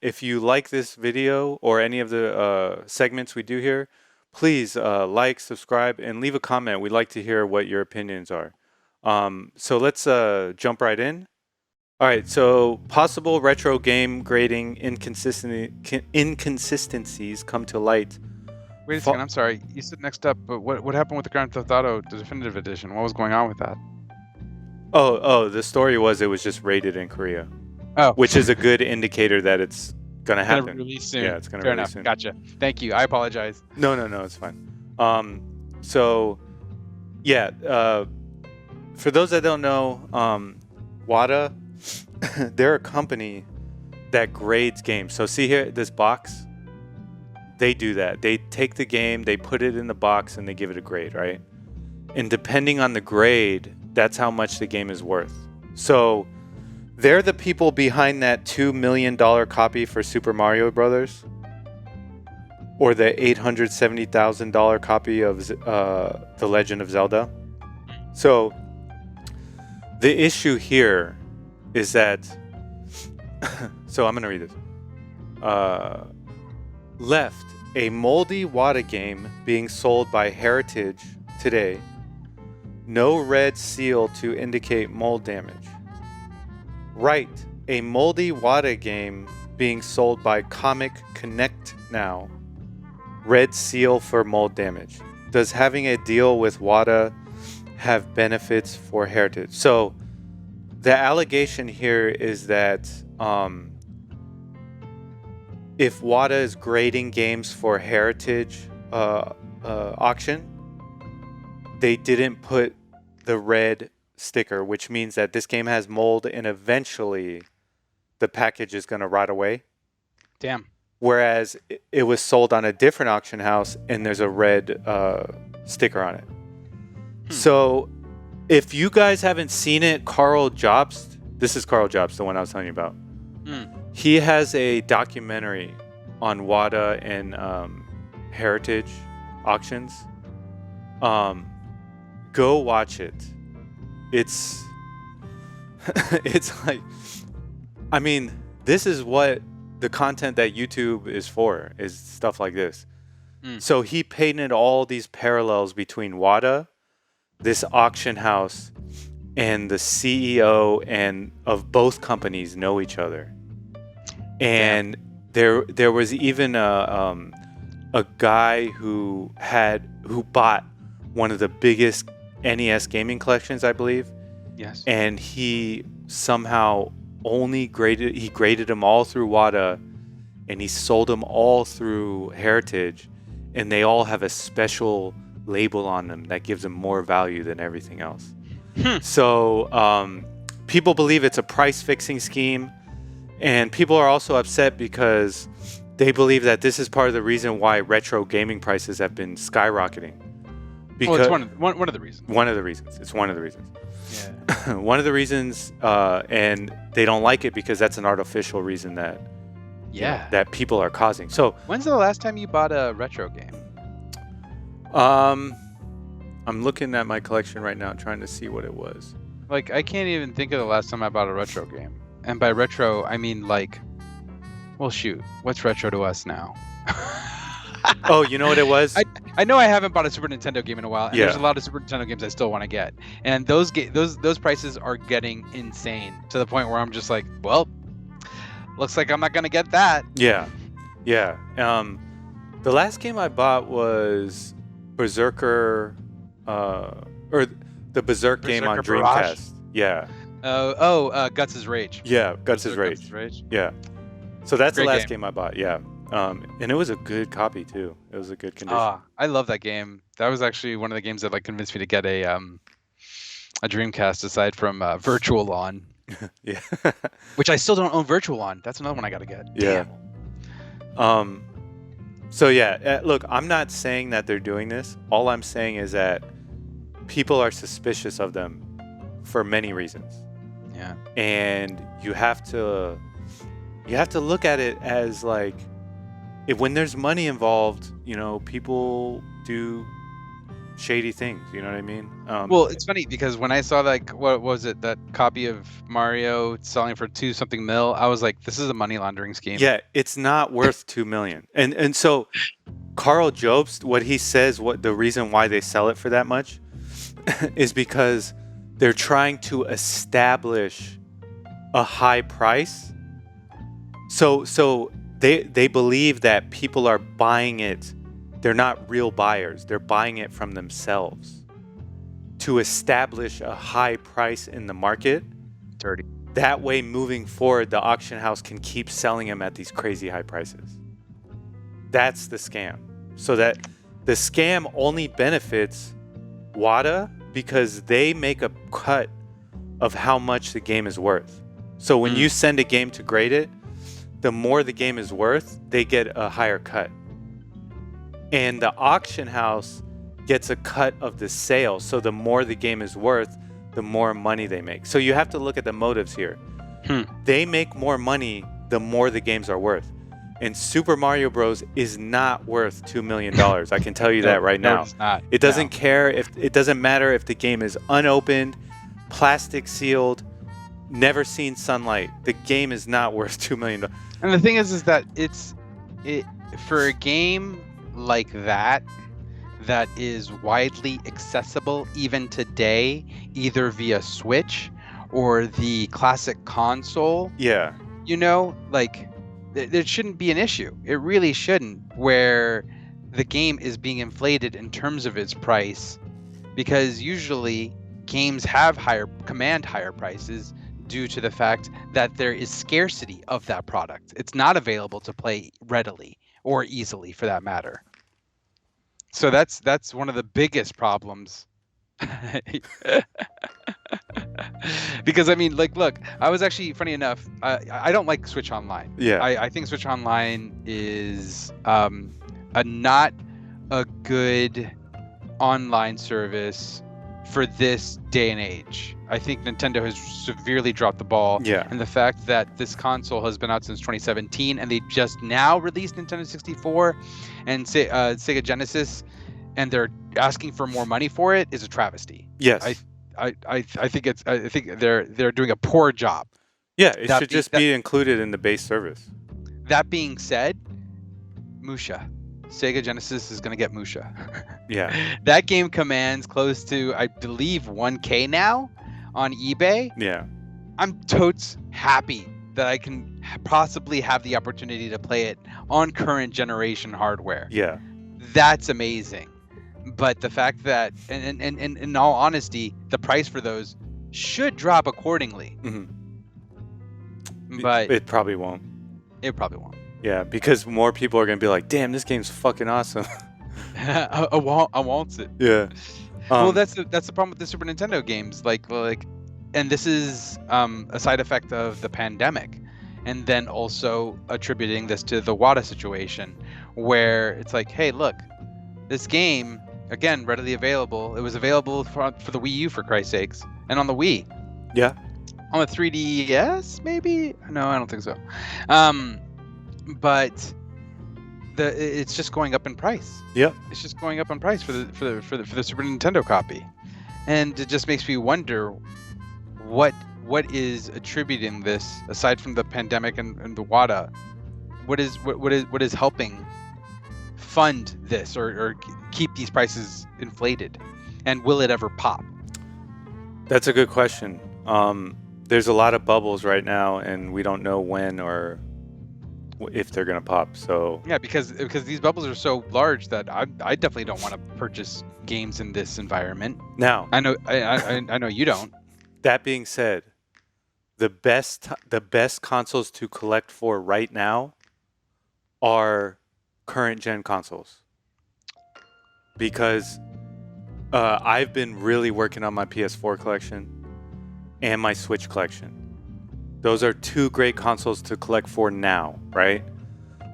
If you like this video or any of the segments we do here, please like, subscribe, and leave a comment. We'd like to hear what your opinions are. So let's jump right in. All right, so possible retro game grading inconsistencies come to light. Wait a second, I'm sorry. You said next up, but what happened with the Grand Theft Auto Definitive Edition? What was going on with that? The story was it was just rated in Korea, Oh, which is a good indicator that it's gonna it's gonna happen. release soon. Yeah, it's gonna Fair release enough. soon. Gotcha. Thank you. I apologize. No, it's fine. So yeah, for those that don't know, WATA, they're a company that grades games. So see here, this box, they do that. They take the game, they put it in the box, and they give it a grade, right? And depending on the grade, that's how much the game is worth. So they're the people behind that $2 million copy for Super Mario Brothers, or the $870,000 copy of The Legend of Zelda. So the issue here is that, so I'm going to read this. Left, a moldy WATA game being sold by Heritage today. No red seal to indicate mold damage. Right, a moldy WATA game being sold by Comic Connect now. Red seal for mold damage. Does having a deal with WATA have benefits for Heritage? So the allegation here is that if WATA is grading games for Heritage auction, they didn't put the red sticker, which means that this game has mold and eventually the package is going to rot away. Damn. Whereas it was sold on a different auction house and there's a red sticker on it. So if you guys haven't seen it, Carl Jobst, this is Carl Jobst, the one I was telling you about. He has a documentary on WATA and Heritage auctions. Go watch it. It's it's like, I mean, this is what the content that YouTube is for, is stuff like this. So he painted all these parallels between WATA, this auction house, and the CEO and of both companies know each other. And there was even a guy who bought one of the biggest NES gaming collections, I believe. Yes. And he somehow graded them all through WATA, and he sold them all through Heritage, and they all have a special label on them that gives them more value than everything else. So people believe it's a price fixing scheme, and people are also upset because they believe that this is part of the reason why retro gaming prices have been skyrocketing. Well, it's one of the reasons. One of the reasons. It's one of the reasons. Yeah. One of the reasons, and they don't like it because that's an artificial reason that that people are causing. So when's the last time you bought a retro game? I'm looking at my collection right now, trying to see what it was. Like, I can't even think of the last time I bought a retro game. And by retro, I mean like, well, shoot, what's retro to us now? Oh, you know what it was? I know I haven't bought a Super Nintendo game in a while, and Yeah. there's a lot of Super Nintendo games I still want to get. And those prices are getting insane to the point where I'm just like, well, looks like I'm not gonna get that. Yeah. The last game I bought was Berserker, or the Berserk game on Berserker Barrage? Dreamcast. Yeah. Guts' Rage. Yeah, Guts' Rage. Guts' Rage. Yeah. So that's Great the last game. game I bought. Yeah. And it was a good copy too. It was a good condition. I love that game. That was actually one of the games that like convinced me to get a Dreamcast aside from Virtual Lawn. Yeah. Which I still don't own Virtual Lawn. That's another one I gotta get. Yeah. Damn. So yeah, look, I'm not saying that they're doing this. All I'm saying is that people are suspicious of them for many reasons. Yeah. And you have to look at it as like, when there's money involved, people do shady things. You know what I mean? Well, it's funny because when I saw like what was it, that copy of Mario selling for 2 something mil, I was like, this is a money laundering scheme. Yeah, it's not worth $2 million. And so Carl Jobst, what he says, what the reason why they sell it for that much is because they're trying to establish a high price. So they believe that people are buying it. They're not real buyers. They're buying it from themselves to establish a high price in the market. Dirty. That way, moving forward, the auction house can keep selling them at these crazy high prices. That's the scam. So that the scam only benefits WATA because they make a cut of how much the game is worth. So when you send a game to grade it, the more the game is worth, they get a higher cut. And the auction house gets a cut of the sale. So the more the game is worth, the more money they make. So you have to look at the motives here. They make more money the more the games are worth. And Super Mario Bros. Is not worth $2 million. I can tell you that right now. It's not. It doesn't care if it doesn't matter if the game is unopened, plastic sealed, never seen sunlight. The game is not worth $2 million. And the thing is that it for a game like that is widely accessible even today, either via Switch or the classic console. Yeah. You know, like there shouldn't be an issue. It really shouldn't, where the game is being inflated in terms of its price, because usually games command higher prices due to the fact that there is scarcity of that product. It's not available to play readily or easily, for that matter. So that's one of the biggest problems. Because I mean, like, look, I was actually, funny enough, I don't like Switch Online. Yeah. I think Switch Online is not a good online service for this day and age. I think Nintendo has severely dropped the ball. Yeah. And the fact that this console has been out since 2017 and they just now released Nintendo 64 and Sega Genesis, and they're asking for more money for it, is a travesty. Yes. I think they're doing a poor job. Yeah, it should just be included in the base service. That being said, Musha. Sega Genesis is going to get Musha. Yeah. That game commands close to, I believe, 1K now on eBay. Yeah. I'm totes happy that I can possibly have the opportunity to play it on current generation hardware. Yeah. That's amazing. But the fact that, and in all honesty, the price for those should drop accordingly. Mm-hmm. But it probably won't. It probably won't. Yeah, because more people are going to be like, damn, this game's fucking awesome. I want it. Yeah. Well, that's the problem with the Super Nintendo games. Like, and this is a side effect of the pandemic, and then also attributing this to the WATA situation, where it's like, hey, look, this game, again, readily available. It was available for the Wii U, for Christ's sakes, and on the Wii. Yeah. On the 3DS, maybe? No, I don't think so. But it's just going up in price. Yep. It's just going up in price for the Super Nintendo copy, and it just makes me wonder what is attributing this, aside from the pandemic and the WATA. What is helping fund this or keep these prices inflated, and will it ever pop? That's a good question. There's a lot of bubbles right now, and we don't know when or if they're gonna pop. So yeah, because these bubbles are so large that I definitely don't want to purchase games in this environment. Now, I know you don't. That being said, the best consoles to collect for right now are current gen consoles, because I've been really working on my PS4 collection and my Switch collection. Those are two great consoles to collect for now, right?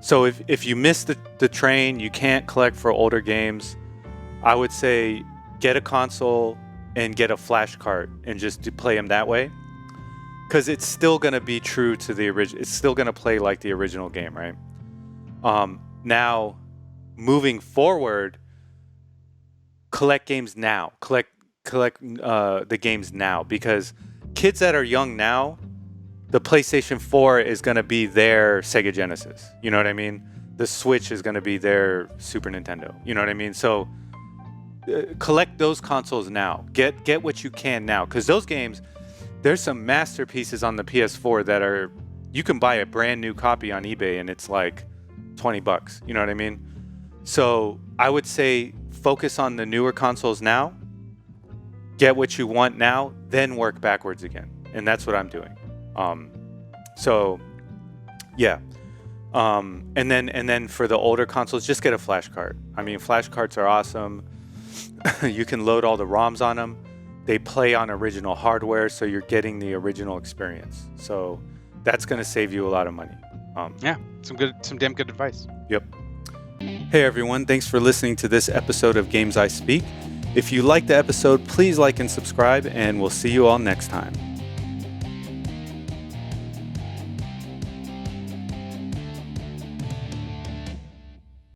So if you miss the train, you can't collect for older games, I would say get a console and get a flash cart and just play them that way. Because it's still going to be true to the original. It's still going to play like the original game, right? Now, moving forward, collect games now. Collect the games now, because kids that are young now, the PlayStation 4 is going to be their Sega Genesis. You know what I mean? The Switch is going to be their Super Nintendo. You know what I mean? So collect those consoles now. Get what you can now, because those games, there's some masterpieces on the PS4 that are, you can buy a brand new copy on eBay and it's like $20. You know what I mean? So I would say focus on the newer consoles now. Get what you want now, then work backwards again, and that's what I'm doing. So yeah. And then for the older consoles, just get a flash card. I mean, flash cards are awesome. You can load all the ROMs on them. They play on original hardware, so you're getting the original experience. So that's going to save you a lot of money. Yeah, some damn good advice. Yep. Hey everyone, thanks for listening to this episode of Games I Speak. If you liked the episode, please like and subscribe, and we'll see you all next time.